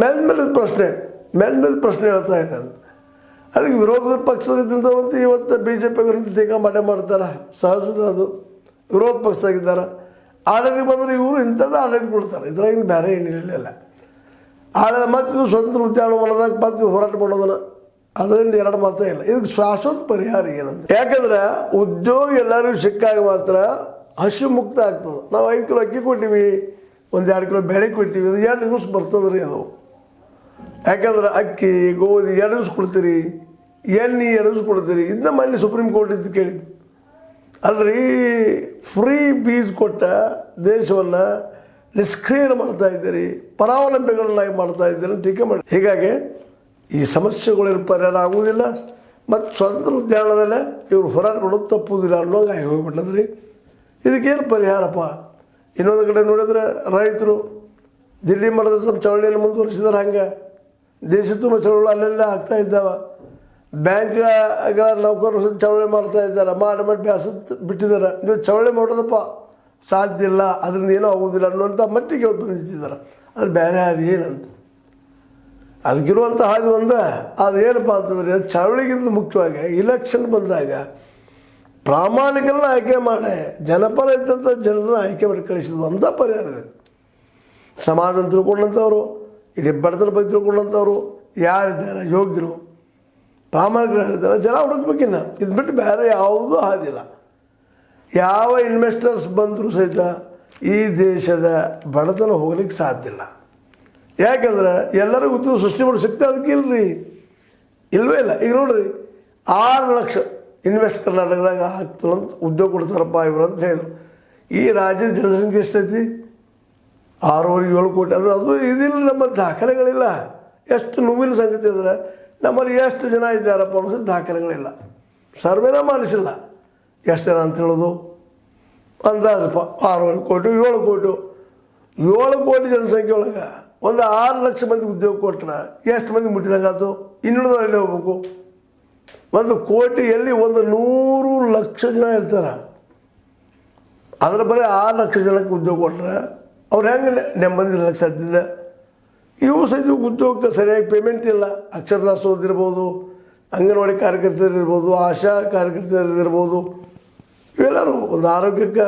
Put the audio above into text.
ಮೇಲ್ಮೇಲೆ ಪ್ರಶ್ನೆ ಹೇಳ್ತಾ ಇದ್ದಾನೆ. ಅದಕ್ಕೆ ವಿರೋಧದ ಪಕ್ಷದಲ್ಲಿದ್ದಂಥವಂತೂ ಇವತ್ತು ಬಿ ಜೆ ಪಿಯವರಂತೂ ಟೀಕಾ ಮಾಡ್ತಾರೆ, ಸಹಜದ ಅದು. ವಿರೋಧ ಪಕ್ಷದಾಗಿದ್ದಾರೆ, ಆಡಳಿತ ಬಂದರೆ ಇವರು ಇಂಥದ್ದು ಆಡಳಿತ ಕೊಡ್ತಾರೆ, ಇದ್ರಾಗಿನ ಬೇರೆ ಏನಿರಲಿಲ್ಲ. ಆಡಳಿತ ಮತ್ತು ಸ್ವತಂತ್ರ ಉದ್ಯಾನವನದಾಗ ಮತ್ತು ಹೋರಾಟ ಮಾಡೋದನ್ನು ಅದರಿಂದ ಎರಡು ಮಾತೇ ಇಲ್ಲ. ಇದಕ್ಕೆ ಶಾಶ್ವತ ಪರಿಹಾರ ಏನಂತ, ಯಾಕಂದ್ರೆ ಉದ್ಯೋಗ ಎಲ್ಲರಿಗೂ ಸಿಕ್ಕಾಗ ಮಾತ್ರ ಹಸಿ ಮುಕ್ತ ಆಗ್ತದೆ. ನಾವು 5 ಕಿಲೋ ಅಕ್ಕಿ ಕೊಟ್ಟಿವಿ, 1-2 ಕಿಲೋ ಬೇಳೆ ಕೊಟ್ಟಿವಿ, ಅದು 2 ದಿವಸ ಬರ್ತದೆ ರೀ ಅದು. ಯಾಕಂದ್ರೆ ಅಕ್ಕಿ ಗೋಧಿ 2 ದಿವಸ ಕೊಡ್ತೀರಿ, ಎಣ್ಣೆ 2 ದಿವಸ ಕೊಡ್ತೀರಿ. ಇದನ್ನ ಮನೆ ಸುಪ್ರೀಂ ಕೋರ್ಟ್ ಇದ್ದು ಕೇಳಿದ್ದು ಅಲ್ರಿ, ಫ್ರೀ ಬೀಜ ಕೊಟ್ಟ ದೇಶವನ್ನು ನಿಷ್ಕ್ರಿಯ ಮಾಡ್ತಾ ಇದ್ದೀರಿ, ಪರಾವಲಂಬಿಗಳನ್ನಾಗಿ ಮಾಡ್ತಾ ಇದ್ದೀರಿ ಟೀಕೆ ಮಾಡಿ. ಹೀಗಾಗಿ ಈ ಸಮಸ್ಯೆಗಳೇನು ಪರಿಹಾರ ಆಗುವುದಿಲ್ಲ ಮತ್ತು ಸ್ವತಂತ್ರ ಉದ್ಯಾನದಲ್ಲೇ ಇವರು ಹೋರಾಟ ಮಾಡೋದು ತಪ್ಪುವುದಿಲ್ಲ ಅನ್ನೋಂಗೆ ಆಗಿ ಹೋಗ್ಬಿಟ್ಟದ್ರಿ. ಇದಕ್ಕೇನು ಪರಿಹಾರಪ್ಪ? ಇನ್ನೊಂದು ಕಡೆ ನೋಡಿದ್ರೆ ರೈತರು ದಿಲ್ಲಿ ಮಟ್ಟದ ಚಳವಳಿಯನ್ನು ಮುಂದುವರಿಸಿದಾರೆ, ಹಂಗೆ ದೇಶ ತುಂಬ ಚಳವಳಿ ಅಲ್ಲೆಲ್ಲ ಆಗ್ತಾ ಇದ್ದಾವೆ. ಬ್ಯಾಂಕ್ಗಳ ನೌಕರರು ಚಳವಳಿ ಮಾಡ್ತಾ ಇದ್ದಾರೆ, ಮಾಡಿ ಬ್ಯಾಸ ಬಿಟ್ಟಿದ್ದಾರೆ. ನೀವು ಚಳವಳಿ ಮಾಡೋದಪ್ಪ ಸಾಧ್ಯ ಇಲ್ಲ, ಅದರಿಂದ ಏನೂ ಆಗೋದಿಲ್ಲ ಅನ್ನುವಂಥ ಮಟ್ಟಿಗೆ ಇವತ್ತು ನಿಂತಿದ್ದಾರೆ. ಅದು ಬೇರೆ ಅದು ಏನಂತ ಅದಕ್ಕಿರುವಂಥ ಹಾದಿ ಒಂದೇ. ಅದು ಏನಪ್ಪ ಅಂತಂದರೆ ಚಳವಳಿಗಿಂತ ಮುಖ್ಯವಾಗಿ ಇಲೆಕ್ಷನ್ ಬಂದಾಗ ಪ್ರಾಮಾಣಿಕರನ್ನ ಆಯ್ಕೆ ಮಾಡಿ ಜನಪರ ಇದ್ದಂಥ ಜನರನ್ನ ಆಯ್ಕೆ ಮಾಡಿ ಕಳಿಸಿದ್ರು ಒಂದೇ ಪರಿಹಾರ ಇದೆ. ಸಮಾಜವನ್ನು ತಿಳ್ಕೊಂಡಂಥವ್ರು, ಇಡೀ ಬಡತನ ಬಗ್ಗೆ ತಿಳ್ಕೊಂಡಂಥವ್ರು ಯಾರಿದ್ದಾರೆ ಯೋಗ್ಯರು ಪ್ರಾಮಾಣಿಕರು ಯಾರಿದ್ದಾರೆ ಜನ ಹುಡುಕ್ಬೇಕಿನ್ನ. ಇದು ಬಿಟ್ಟು ಬೇರೆ ಯಾವುದೂ ಹಾದಿಲ್ಲ. ಯಾವ ಇನ್ವೆಸ್ಟರ್ಸ್ ಬಂದರೂ ಸಹಿತ ಈ ದೇಶದ ಬಡತನ ಹೋಗ್ಲಿಕ್ಕೆ ಸಾಧ್ಯ ಇಲ್ಲ. ಯಾಕಂದ್ರೆ ಎಲ್ಲರಿಗೂ ಉದ್ಯೋಗ ಸೃಷ್ಟಿ ಮಾಡಿ ಸಿಗ್ತಾ ಅದಕ್ಕೆ ಇಲ್ಲವೇ ಇಲ್ಲ. ಈಗ ನೋಡ್ರಿ 6 ಲಕ್ಷ ಇನ್ವೆಸ್ಟ್ ಕರ್ನಾಟಕದಾಗ ಆಗ್ತದಂತ ಉದ್ಯೋಗ ಕೊಡ್ತಾರಪ್ಪ ಇವರು ಅಂತ ಹೇಳಿದರು. ಈ ರಾಜ್ಯದ ಜನಸಂಖ್ಯೆ ಎಷ್ಟೈತಿ? 6.7 ಕೋಟಿ. ಅದು ಇದಿಲ್ಲ, ನಮ್ಮ ದಾಖಲೆಗಳಿಲ್ಲ. ಎಷ್ಟು ನೋವಿನ ಸಂಗತಿ ಅಂದರೆ ನಮ್ಮಲ್ಲಿ ಎಷ್ಟು ಜನ ಇದ್ದಾರಪ್ಪ ಅನ್ನೋದು ದಾಖಲೆಗಳಿಲ್ಲ, ಸರ್ವೆನ ಮಾಡಿಸಿಲ್ಲ. ಎಷ್ಟು ಜನ ಅಂತ ಹೇಳೋದು ಅಂದಾಜಪ್ಪ 6.5 ಕೋಟಿ 7 ಕೋಟಿ 7 ಕೋಟಿ ಜನಸಂಖ್ಯೆ ಒಳಗೆ ಒಂದು 6 ಲಕ್ಷ ಮಂದಿ ಉದ್ಯೋಗ ಕೊಟ್ಟರೆ ಎಷ್ಟು ಮಂದಿ ಮುಟ್ಟಿದಂಗಾಯ್ತು? ಇನ್ನುಳಿದವ್ರು ಎಲ್ಲಿ ಹೋಗ್ಬೇಕು? 1 ಕೋಟಿಯಲ್ಲಿ 100 ಲಕ್ಷ ಜನ ಇರ್ತಾರೆ. ಅದರ ಬರೀ 6 ಲಕ್ಷ ಜನಕ್ಕೆ ಉದ್ಯೋಗ ಕೊಟ್ಟರೆ ಅವ್ರು ಹೆಂಗೆ ನೆಮ್ಮದಿ ಇರಲಿಕ್ಕೆ ಸಾಧ್ಯ ಇಲ್ಲ. ಇವು ಸಹಿತ ಉದ್ಯೋಗಕ್ಕೆ ಸರಿಯಾಗಿ ಪೇಮೆಂಟ್ ಇಲ್ಲ. ಅಕ್ಷರದಾಸೋದಿರ್ಬೋದು, ಅಂಗನವಾಡಿ ಕಾರ್ಯಕರ್ತರಿರ್ಬೋದು, ಆಶಾ ಕಾರ್ಯಕರ್ತರಿರ್ಬೋದು, ಇವೆಲ್ಲರೂ ಒಂದು ಆರೋಗ್ಯಕ್ಕೆ